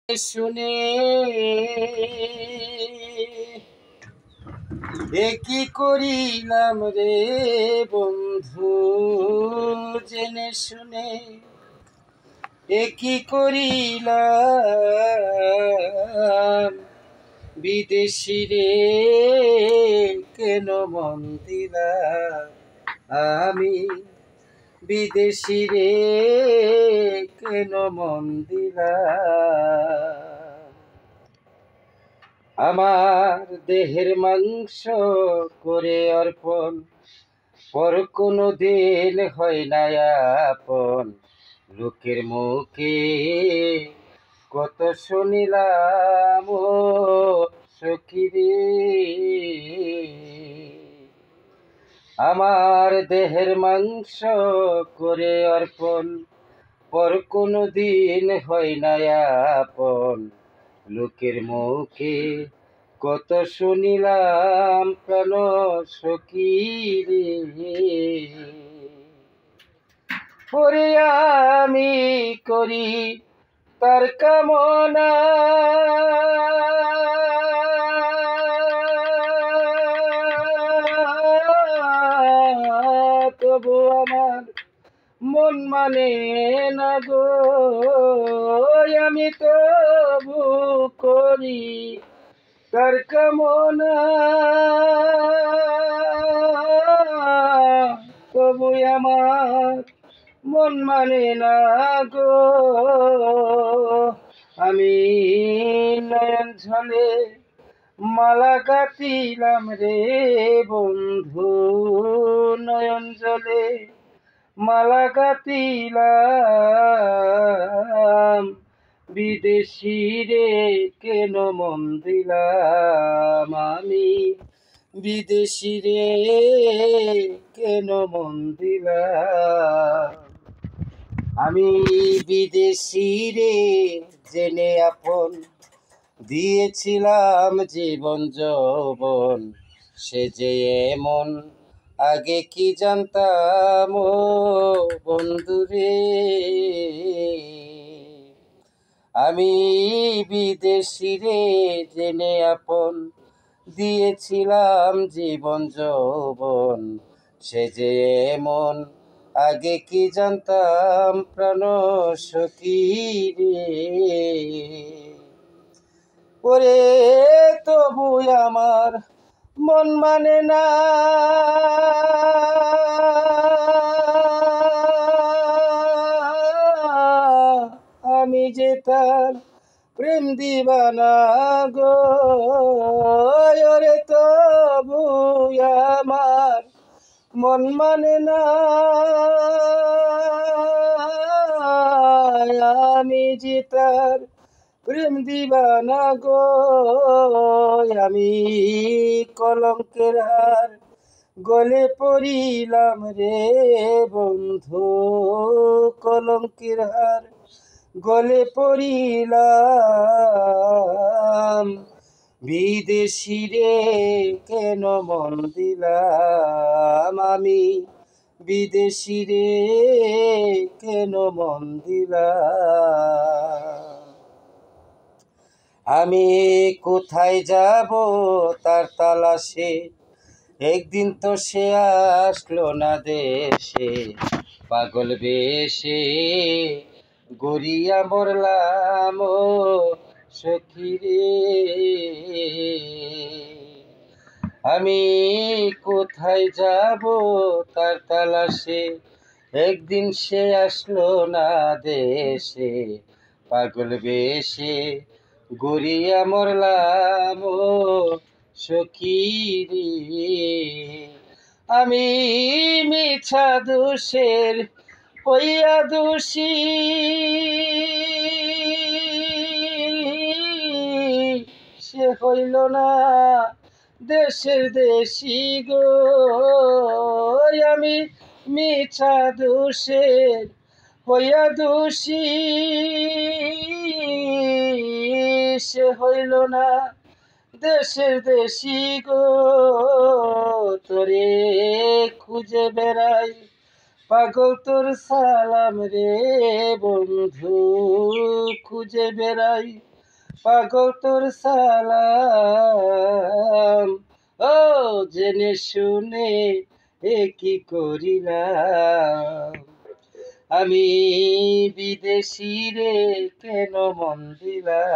শুনে কি করিলাম রে বন্ধু, জেনে শুনে কি করিলাম। বিদেশি রে কেন মন দিলাম আমি, বিদেশি রে কেন মন দিলাম। আমার দেহের মাংস করে অর্পণ, পর কোনো দিন হয় না আপন। লোকের মুখে কত শুনিলাম ও সখী রে, আমার দেহের মাংস করে অর্পণ, পর কোনো দিন হয় না আপন। লোকের মুখে কত শুনিলাম প্রাণ সখী রে, ওরে আমি করি তার কামনা, তবু আমার মন মানে না গো। আমি তবু করি তার কামনা, তবু আমার মন মানে না গো। আমি নয়ন ঝলে মালা গাঁথিলাম রে বন্ধু, নয়ন জলে মালা গাঁথিলাম। বিদেশি রে কেন মন দিলাম আমি, বিদেশি রে কেন মন দিলাম। আমি বিদেশি রে জেনে আপন, দিয়েছিলাম জীবন যৌবন। সে যে এমন আগে কি জানতাম ও বন্ধুরে। আমি বিদেশি রে জেনে আপন, দিয়েছিলাম জীবন যৌবন। সে যে এমন আগে কি জানতাম প্রাণ সখী রে, ওরে তবু আমার মন মানে না। আমি যে তার প্রেম দিবানা গো, ওরে তবু আমার মন মানে না। আমি যে তার প্রেম দিবানা গো, আমি কলঙ্কের হার গলে পড়িলাম রে বন্ধু, কলঙ্কের হার গলে পড়িলাম। বিদেশি রে কেন মন দিলাম আমি, বিদেশি রে কেন মন দিলাম। আমি কোথায় যাব তার তালাশে, একদিন তো সে আসলো না দেশে। পাগল বেশে গড়িয়া মরলাম ও সখী রে। আমি কোথায় যাব তার তালাশে, একদিন সে আসলো না দেশে। পাগল বেশে গড়িয়া মরলাম ও সখী রে। আমি মিছা দোষের হইয়া দোষী, সে হইল না দেশের দেশি গো। আমি মিছা দোষের হইয়া দোষী, সে হইল না দেশের দেশি গো। তোরে খুঁজে বেড়াই পাগল তোর সালাম রে বন্ধু, খুঁজে বেড়াই পাগল তোর সালাম। ও জেনে শুনে কি করিলাম, আমি বিদেশি রে কেন মন দিলাম।